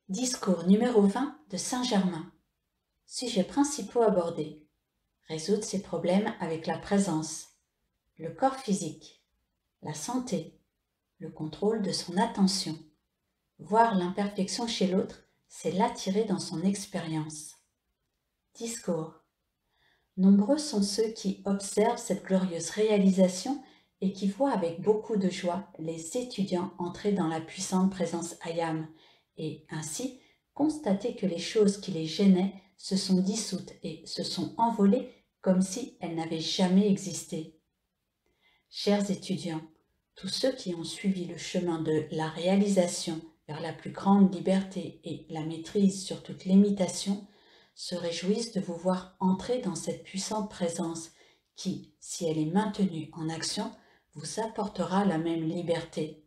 Discours numéro 20 de Saint-Germain. Sujets principaux abordés. Résoudre ses problèmes avec la présence, le corps physique, la santé, le contrôle de son attention. Voir l'imperfection chez l'autre, c'est l'attirer dans son expérience. Discours. Nombreux sont ceux qui observent cette glorieuse réalisation et qui voient avec beaucoup de joie les étudiants entrer dans la puissante présence Ayam et ainsi constater que les choses qui les gênaient se sont dissoutes et se sont envolées comme si elles n'avaient jamais existé. Chers étudiants, tous ceux qui ont suivi le chemin de la réalisation vers la plus grande liberté et la maîtrise sur toute limitation se réjouissent de vous voir entrer dans cette puissante présence qui, si elle est maintenue en action, vous apportera la même liberté.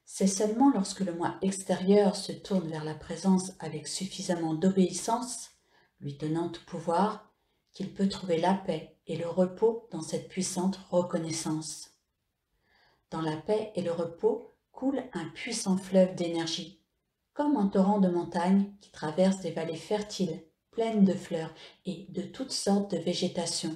C'est seulement lorsque le moi extérieur se tourne vers la présence avec suffisamment d'obéissance, lui donnant tout pouvoir, qu'il peut trouver la paix et le repos dans cette puissante reconnaissance. Dans la paix et le repos coule un puissant fleuve d'énergie, comme un torrent de montagne qui traverse des vallées fertiles, pleines de fleurs et de toutes sortes de végétation.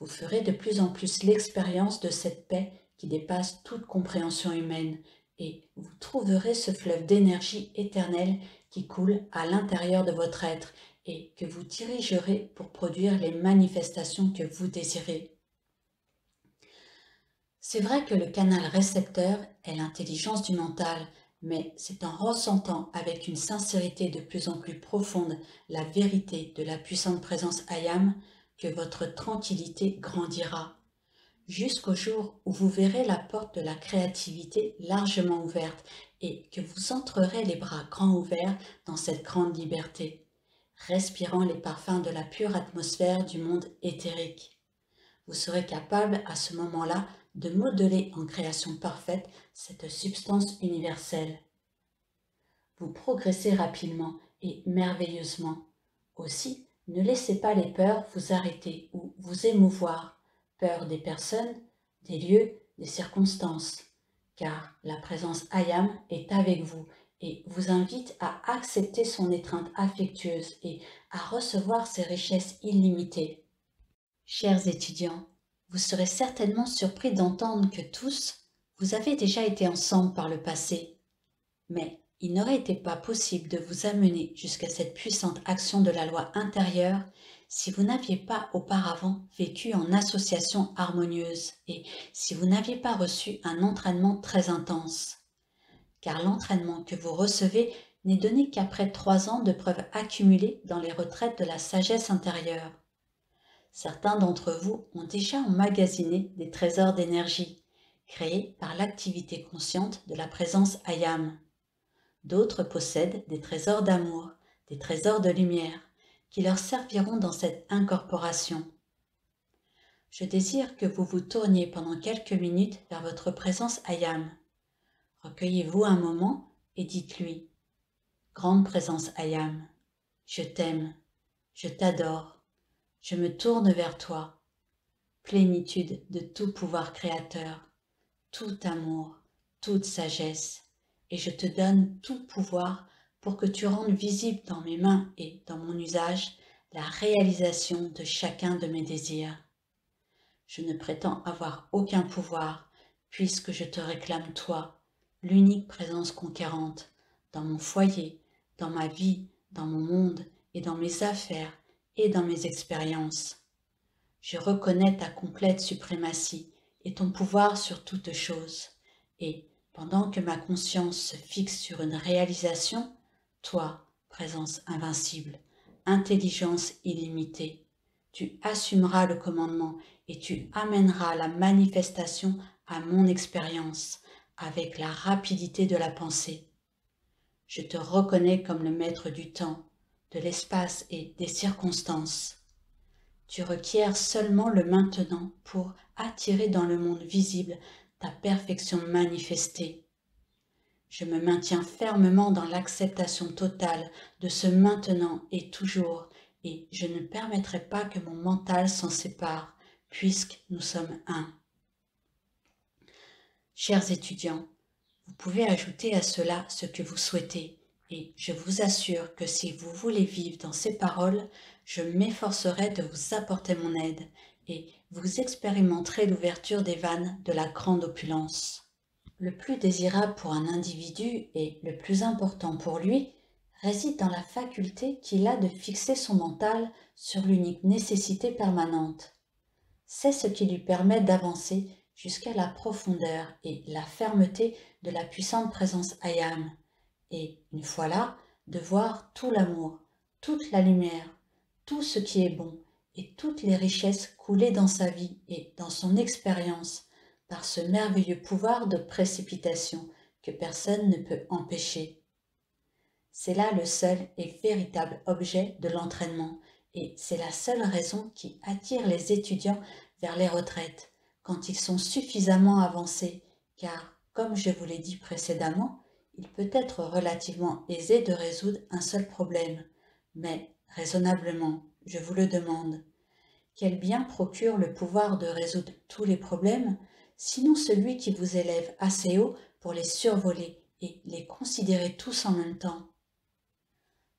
Vous ferez de plus en plus l'expérience de cette paix qui dépasse toute compréhension humaine, et vous trouverez ce fleuve d'énergie éternelle qui coule à l'intérieur de votre être et que vous dirigerez pour produire les manifestations que vous désirez. C'est vrai que le canal récepteur est l'intelligence du mental, mais c'est en ressentant avec une sincérité de plus en plus profonde la vérité de la puissante présence Ayam que votre tranquillité grandira, jusqu'au jour où vous verrez la porte de la créativité largement ouverte et que vous entrerez les bras grands ouverts dans cette grande liberté, respirant les parfums de la pure atmosphère du monde éthérique. Vous serez capable à ce moment-là de modeler en création parfaite cette substance universelle. Vous progressez rapidement et merveilleusement. Aussi, ne laissez pas les peurs vous arrêter ou vous émouvoir, peur des personnes, des lieux, des circonstances, car la présence Ayam est avec vous et vous invite à accepter son étreinte affectueuse et à recevoir ses richesses illimitées. Chers étudiants, vous serez certainement surpris d'entendre que tous, vous avez déjà été ensemble par le passé, mais il n'aurait été pas possible de vous amener jusqu'à cette puissante action de la loi intérieure si vous n'aviez pas auparavant vécu en association harmonieuse et si vous n'aviez pas reçu un entraînement très intense. Car l'entraînement que vous recevez n'est donné qu'après 3 ans de preuves accumulées dans les retraites de la sagesse intérieure. Certains d'entre vous ont déjà emmagasiné des trésors d'énergie, créés par l'activité consciente de la présence Ayam. D'autres possèdent des trésors d'amour, des trésors de lumière, qui leur serviront dans cette incorporation. Je désire que vous vous tourniez pendant quelques minutes vers votre présence Ayam. Recueillez-vous un moment et dites-lui « Grande présence Ayam, je t'aime, je t'adore, je me tourne vers toi, plénitude de tout pouvoir créateur, tout amour, toute sagesse, et je te donne tout pouvoir pour que tu rendes visible dans mes mains et dans mon usage la réalisation de chacun de mes désirs. Je ne prétends avoir aucun pouvoir, puisque je te réclame toi, l'unique présence conquérante, dans mon foyer, dans ma vie, dans mon monde et dans mes affaires et dans mes expériences. Je reconnais ta complète suprématie et ton pouvoir sur toute chose, et pendant que ma conscience se fixe sur une réalisation, toi, présence invincible, intelligence illimitée, tu assumeras le commandement et tu amèneras la manifestation à mon expérience avec la rapidité de la pensée. Je te reconnais comme le maître du temps, de l'espace et des circonstances. Tu requiers seulement le maintenant pour attirer dans le monde visible ta perfection manifestée. Je me maintiens fermement dans l'acceptation totale de ce maintenant et toujours, et je ne permettrai pas que mon mental s'en sépare, puisque nous sommes un. Chers étudiants, Vous pouvez ajouter à cela ce que vous souhaitez, et je vous assure que si vous voulez vivre dans ces paroles, je m'efforcerai de vous apporter mon aide, et vous expérimenterez l'ouverture des vannes de la grande opulence. Le plus désirable pour un individu et le plus important pour lui réside dans la faculté qu'il a de fixer son mental sur l'unique nécessité permanente. C'est ce qui lui permet d'avancer jusqu'à la profondeur et la fermeté de la puissante présence Ayam, et, une fois là, de voir tout l'amour, toute la lumière, tout ce qui est bon et toutes les richesses couler dans sa vie et dans son expérience par ce merveilleux pouvoir de précipitation que personne ne peut empêcher. C'est là le seul et véritable objet de l'entraînement, et c'est la seule raison qui attire les étudiants vers les retraites, quand ils sont suffisamment avancés, car, comme je vous l'ai dit précédemment, il peut être relativement aisé de résoudre un seul problème, mais, raisonnablement, je vous le demande, quel bien procure le pouvoir de résoudre tous les problèmes, sinon celui qui vous élève assez haut pour les survoler et les considérer tous en même temps?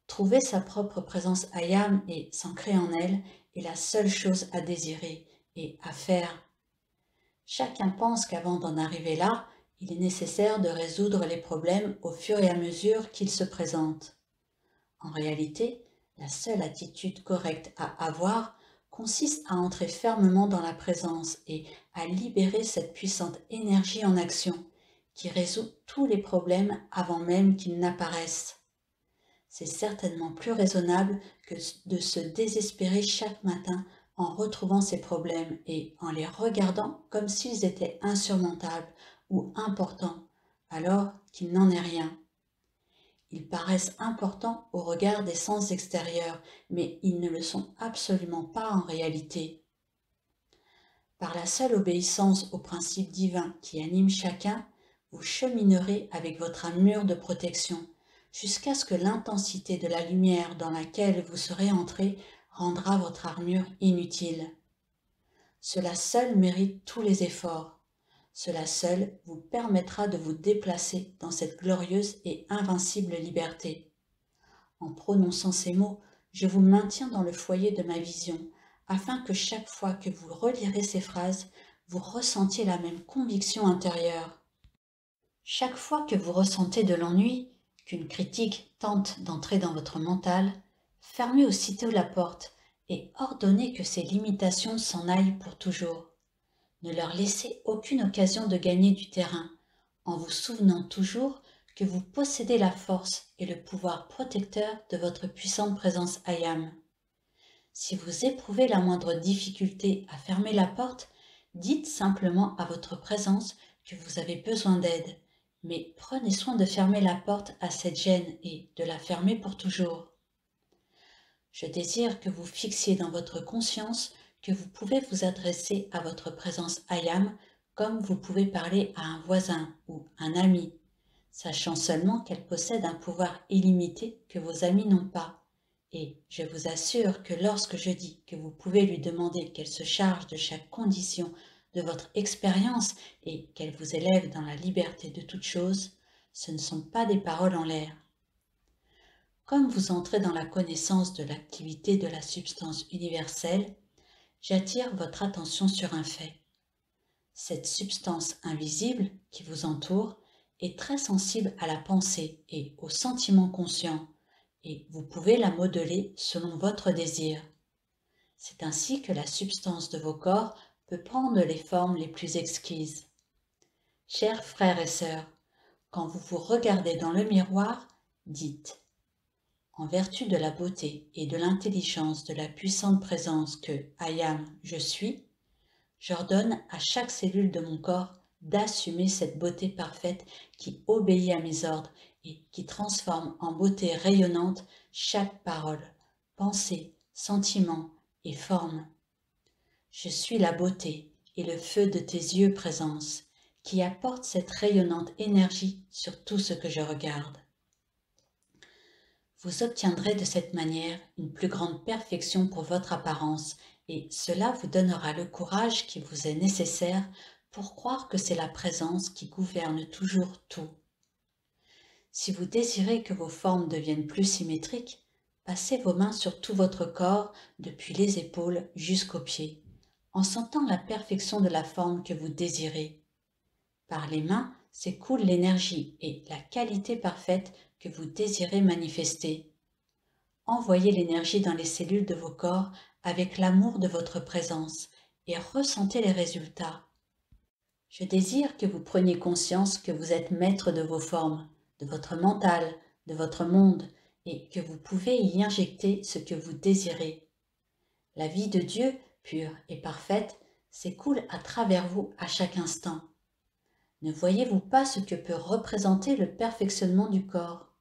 Trouver sa propre présence Ayam et s'ancrer en elle est la seule chose à désirer et à faire. Chacun pense qu'avant d'en arriver là, il est nécessaire de résoudre les problèmes au fur et à mesure qu'ils se présentent. En réalité, la seule attitude correcte à avoir consiste à entrer fermement dans la présence et à libérer cette puissante énergie en action qui résout tous les problèmes avant même qu'ils n'apparaissent. C'est certainement plus raisonnable que de se désespérer chaque matin en retrouvant ces problèmes et en les regardant comme s'ils étaient insurmontables ou importants, alors qu'il n'en est rien. Ils paraissent importants au regard des sens extérieurs, mais ils ne le sont absolument pas en réalité. Par la seule obéissance aux principes divins qui animent chacun, vous cheminerez avec votre armure de protection, jusqu'à ce que l'intensité de la lumière dans laquelle vous serez entré rendra votre armure inutile. Cela seul mérite tous les efforts. Cela seul vous permettra de vous déplacer dans cette glorieuse et invincible liberté. En prononçant ces mots, je vous maintiens dans le foyer de ma vision, afin que chaque fois que vous relirez ces phrases, vous ressentiez la même conviction intérieure. Chaque fois que vous ressentez de l'ennui, qu'une critique tente d'entrer dans votre mental, fermez aussitôt la porte et ordonnez que ces limitations s'en aillent pour toujours. Ne leur laissez aucune occasion de gagner du terrain, en vous souvenant toujours que vous possédez la force et le pouvoir protecteur de votre puissante présence Ayam. Si vous éprouvez la moindre difficulté à fermer la porte, dites simplement à votre présence que vous avez besoin d'aide, mais prenez soin de fermer la porte à cette gêne et de la fermer pour toujours. Je désire que vous fixiez dans votre conscience que vous pouvez vous adresser à votre présence Ayam comme vous pouvez parler à un voisin ou un ami, sachant seulement qu'elle possède un pouvoir illimité que vos amis n'ont pas. Et je vous assure que lorsque je dis que vous pouvez lui demander qu'elle se charge de chaque condition de votre expérience et qu'elle vous élève dans la liberté de toute chose, ce ne sont pas des paroles en l'air. Comme vous entrez dans la connaissance de l'activité de la substance universelle, j'attire votre attention sur un fait. Cette substance invisible qui vous entoure est très sensible à la pensée et aux sentiments conscients, et vous pouvez la modeler selon votre désir. C'est ainsi que la substance de vos corps peut prendre les formes les plus exquises. Chers frères et sœurs, quand vous vous regardez dans le miroir, dites « En vertu de la beauté et de l'intelligence de la puissante présence que Ayam, je suis, j'ordonne à chaque cellule de mon corps d'assumer cette beauté parfaite qui obéit à mes ordres et qui transforme en beauté rayonnante chaque parole, pensée, sentiment et forme. Je suis la beauté et le feu de tes yeux présence, qui apporte cette rayonnante énergie sur tout ce que je regarde. Vous obtiendrez de cette manière une plus grande perfection pour votre apparence et cela vous donnera le courage qui vous est nécessaire pour croire que c'est la présence qui gouverne toujours tout. Si vous désirez que vos formes deviennent plus symétriques, passez vos mains sur tout votre corps, depuis les épaules jusqu'aux pieds, en sentant la perfection de la forme que vous désirez. Par les mains s'écoule l'énergie et la qualité parfaite que vous désirez manifester. Envoyez l'énergie dans les cellules de vos corps avec l'amour de votre présence et ressentez les résultats. Je désire que vous preniez conscience que vous êtes maître de vos formes, de votre mental, de votre monde, et que vous pouvez y injecter ce que vous désirez. La vie de Dieu, pure et parfaite, s'écoule à travers vous à chaque instant. Ne voyez-vous pas ce que peut représenter le perfectionnement du corps?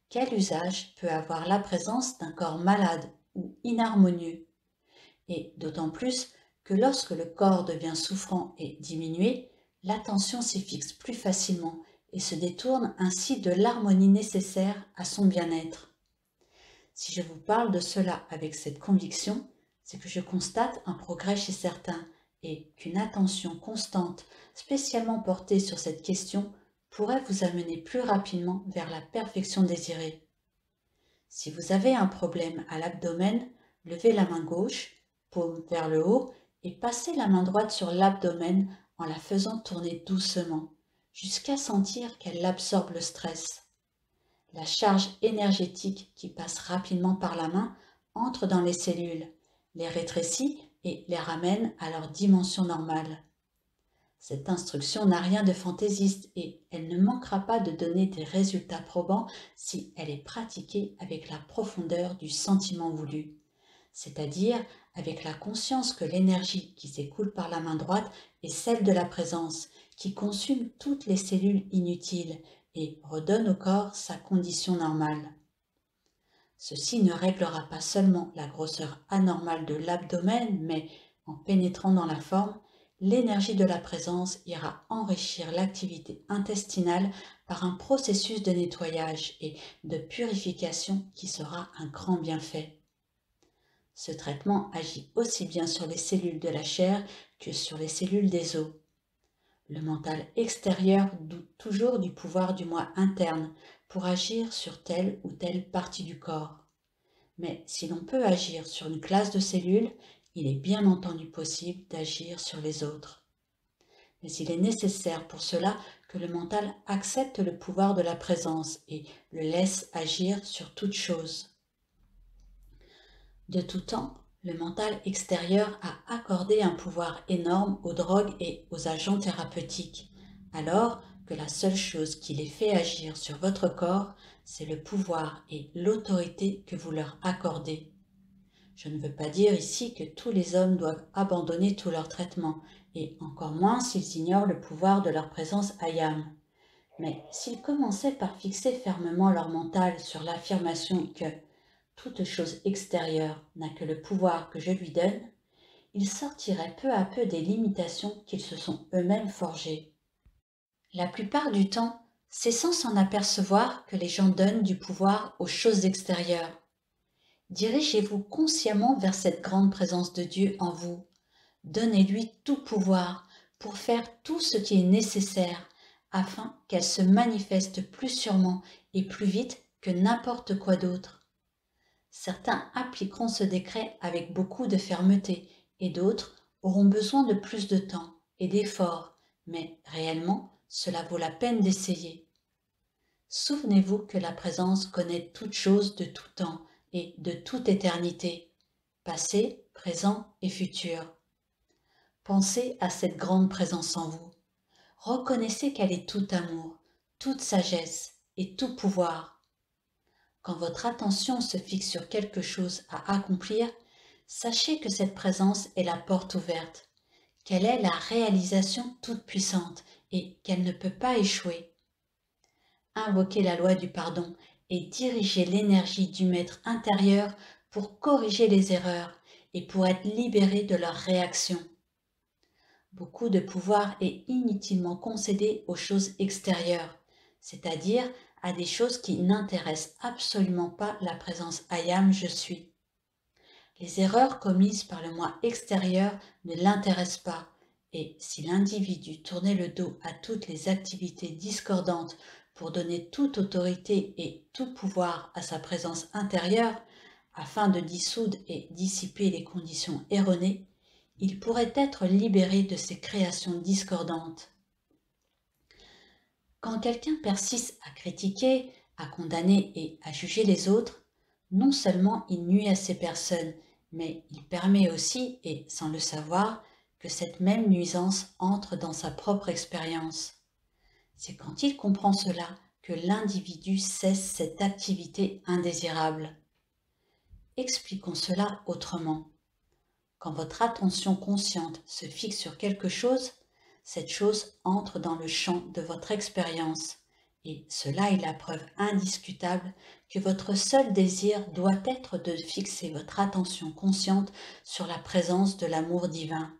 Quel usage peut avoir la présence d'un corps malade ou inharmonieux? Et d'autant plus que lorsque le corps devient souffrant et diminué, l'attention s'y fixe plus facilement et se détourne ainsi de l'harmonie nécessaire à son bien-être. Si je vous parle de cela avec cette conviction, c'est que je constate un progrès chez certains et qu'une attention constante, spécialement portée sur cette question, pourrait vous amener plus rapidement vers la perfection désirée. Si vous avez un problème à l'abdomen, levez la main gauche, paume vers le haut, et passez la main droite sur l'abdomen en la faisant tourner doucement, jusqu'à sentir qu'elle absorbe le stress. La charge énergétique qui passe rapidement par la main entre dans les cellules, les rétrécit et les ramène à leur dimension normale. Cette instruction n'a rien de fantaisiste et elle ne manquera pas de donner des résultats probants si elle est pratiquée avec la profondeur du sentiment voulu, c'est-à-dire avec la conscience que l'énergie qui s'écoule par la main droite est celle de la présence, qui consume toutes les cellules inutiles et redonne au corps sa condition normale. Ceci ne réglera pas seulement la grosseur anormale de l'abdomen, mais en pénétrant dans la forme, l'énergie de la présence ira enrichir l'activité intestinale par un processus de nettoyage et de purification qui sera un grand bienfait. Ce traitement agit aussi bien sur les cellules de la chair que sur les cellules des os. Le mental extérieur doute toujours du pouvoir du moi interne pour agir sur telle ou telle partie du corps. Mais si l'on peut agir sur une classe de cellules, il est bien entendu possible d'agir sur les autres. Mais il est nécessaire pour cela que le mental accepte le pouvoir de la présence et le laisse agir sur toute chose. De tout temps, le mental extérieur a accordé un pouvoir énorme aux drogues et aux agents thérapeutiques, alors que la seule chose qui les fait agir sur votre corps, c'est le pouvoir et l'autorité que vous leur accordez. Je ne veux pas dire ici que tous les hommes doivent abandonner tout leur traitement, et encore moins s'ils ignorent le pouvoir de leur présence ayam. Mais s'ils commençaient par fixer fermement leur mental sur l'affirmation que toute chose extérieure n'a que le pouvoir que je lui donne, ils sortiraient peu à peu des limitations qu'ils se sont eux-mêmes forgées. La plupart du temps, c'est sans s'en apercevoir que les gens donnent du pouvoir aux choses extérieures. Dirigez-vous consciemment vers cette grande présence de Dieu en vous. Donnez-lui tout pouvoir pour faire tout ce qui est nécessaire afin qu'elle se manifeste plus sûrement et plus vite que n'importe quoi d'autre. Certains appliqueront ce décret avec beaucoup de fermeté et d'autres auront besoin de plus de temps et d'efforts, mais réellement, cela vaut la peine d'essayer. Souvenez-vous que la présence connaît toutes choses de tout temps et de toute éternité, passé, présent et futur. Pensez à cette grande présence en vous. Reconnaissez qu'elle est tout amour, toute sagesse et tout pouvoir. Quand votre attention se fixe sur quelque chose à accomplir, sachez que cette présence est la porte ouverte, qu'elle est la réalisation toute puissante et qu'elle ne peut pas échouer. Invoquez la loi du pardon et dirigez l'énergie du maître intérieur pour corriger les erreurs et pour être libéré de leurs réactions. Beaucoup de pouvoir est inutilement concédé aux choses extérieures, c'est-à-dire à des choses qui n'intéressent absolument pas la présence ayam je suis. Les erreurs commises par le moi extérieur ne l'intéressent pas Et si l'individu tournait le dos à toutes les activités discordantes pour donner toute autorité et tout pouvoir à sa présence intérieure, afin de dissoudre et dissiper les conditions erronées, il pourrait être libéré de ces créations discordantes. Quand quelqu'un persiste à critiquer, à condamner et à juger les autres, non seulement il nuit à ces personnes, mais il permet aussi, et sans le savoir, que cette même nuisance entre dans sa propre expérience. C'est quand il comprend cela que l'individu cesse cette activité indésirable. Expliquons cela autrement. Quand votre attention consciente se fixe sur quelque chose, cette chose entre dans le champ de votre expérience. Et cela est la preuve indiscutable que votre seul désir doit être de fixer votre attention consciente sur la présence de l'amour divin,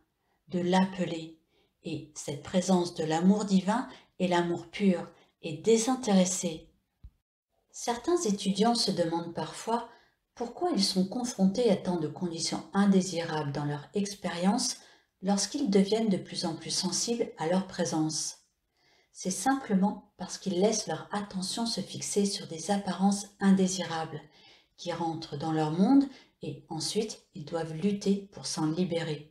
de l'appeler. Et cette présence de l'amour divin est l'amour pur et désintéressé. Certains étudiants se demandent parfois pourquoi ils sont confrontés à tant de conditions indésirables dans leur expérience lorsqu'ils deviennent de plus en plus sensibles à leur présence. C'est simplement parce qu'ils laissent leur attention se fixer sur des apparences indésirables qui rentrent dans leur monde et ensuite ils doivent lutter pour s'en libérer.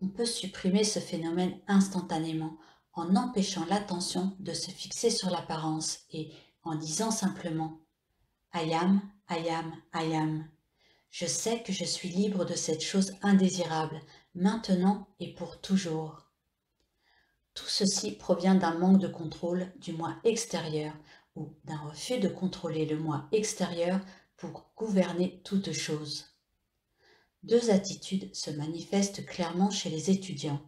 On peut supprimer ce phénomène instantanément en empêchant l'attention de se fixer sur l'apparence et en disant simplement « I am, I am, I am ». Je sais que je suis libre de cette chose indésirable, maintenant et pour toujours. Tout ceci provient d'un manque de contrôle du moi extérieur ou d'un refus de contrôler le moi extérieur pour gouverner toute chose. Deux attitudes se manifestent clairement chez les étudiants.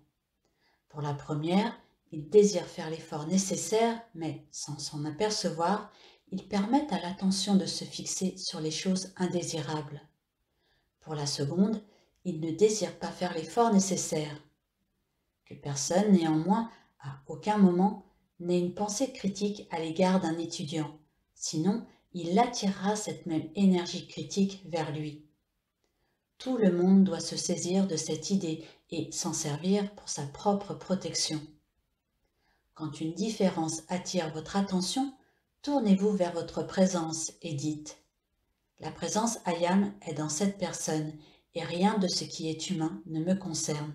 Pour la première, ils désirent faire l'effort nécessaire, mais sans s'en apercevoir, ils permettent à l'attention de se fixer sur les choses indésirables. Pour la seconde, ils ne désirent pas faire l'effort nécessaire. Que personne, néanmoins, à aucun moment, n'ait une pensée critique à l'égard d'un étudiant, sinon il attirera cette même énergie critique vers lui. Tout le monde doit se saisir de cette idée et s'en servir pour sa propre protection. Quand une différence attire votre attention, tournez-vous vers votre présence et dites « La présence I am est dans cette personne et rien de ce qui est humain ne me concerne. »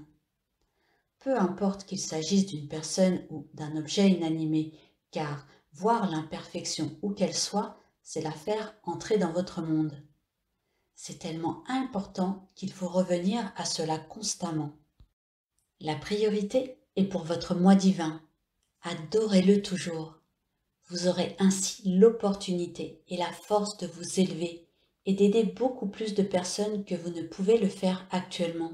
Peu importe qu'il s'agisse d'une personne ou d'un objet inanimé, car voir l'imperfection où qu'elle soit, c'est la faire entrer dans votre monde. C'est tellement important qu'il faut revenir à cela constamment. La priorité est pour votre moi divin. Adorez-le toujours. Vous aurez ainsi l'opportunité et la force de vous élever et d'aider beaucoup plus de personnes que vous ne pouvez le faire actuellement.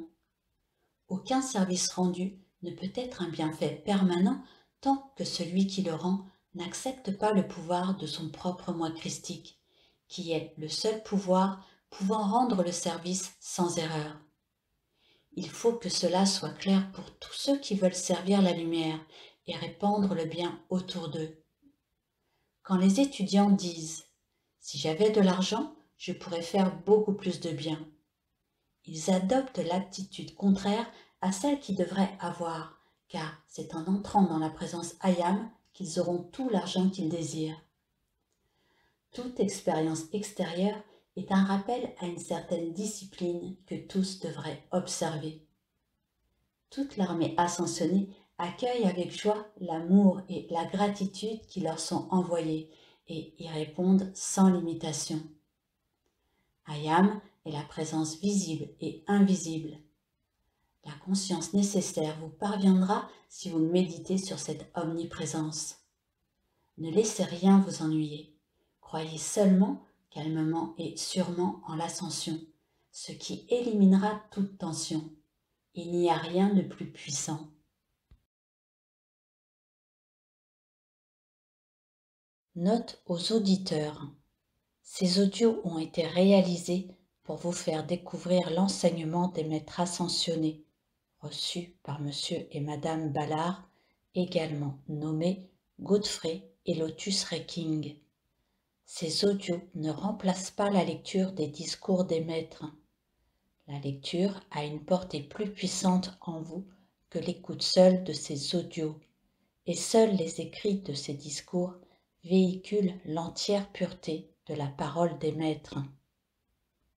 Aucun service rendu ne peut être un bienfait permanent tant que celui qui le rend n'accepte pas le pouvoir de son propre moi christique, qui est le seul pouvoir pouvant rendre le service sans erreur. Il faut que cela soit clair pour tous ceux qui veulent servir la lumière et répandre le bien autour d'eux. Quand les étudiants disent « Si j'avais de l'argent, je pourrais faire beaucoup plus de bien », ils adoptent l'attitude contraire à celle qu'ils devraient avoir, car c'est en entrant dans la présence I am qu'ils auront tout l'argent qu'ils désirent. Toute expérience extérieure est un rappel à une certaine discipline que tous devraient observer. Toute l'armée ascensionnée accueille avec joie l'amour et la gratitude qui leur sont envoyés et y répondent sans limitation. I am est la présence visible et invisible. La conscience nécessaire vous parviendra si vous méditez sur cette omniprésence. Ne laissez rien vous ennuyer. Croyez seulement, calmement et sûrement en l'ascension, ce qui éliminera toute tension. Il n'y a rien de plus puissant. Note aux auditeurs. Ces audios ont été réalisés pour vous faire découvrir l'enseignement des maîtres ascensionnés, reçus par Monsieur et Madame Ballard, également nommés Godfrey et Lotus Reking. Ces audios ne remplacent pas la lecture des discours des maîtres. La lecture a une portée plus puissante en vous que l'écoute seule de ces audios, et seuls les écrits de ces discours véhiculent l'entière pureté de la parole des maîtres.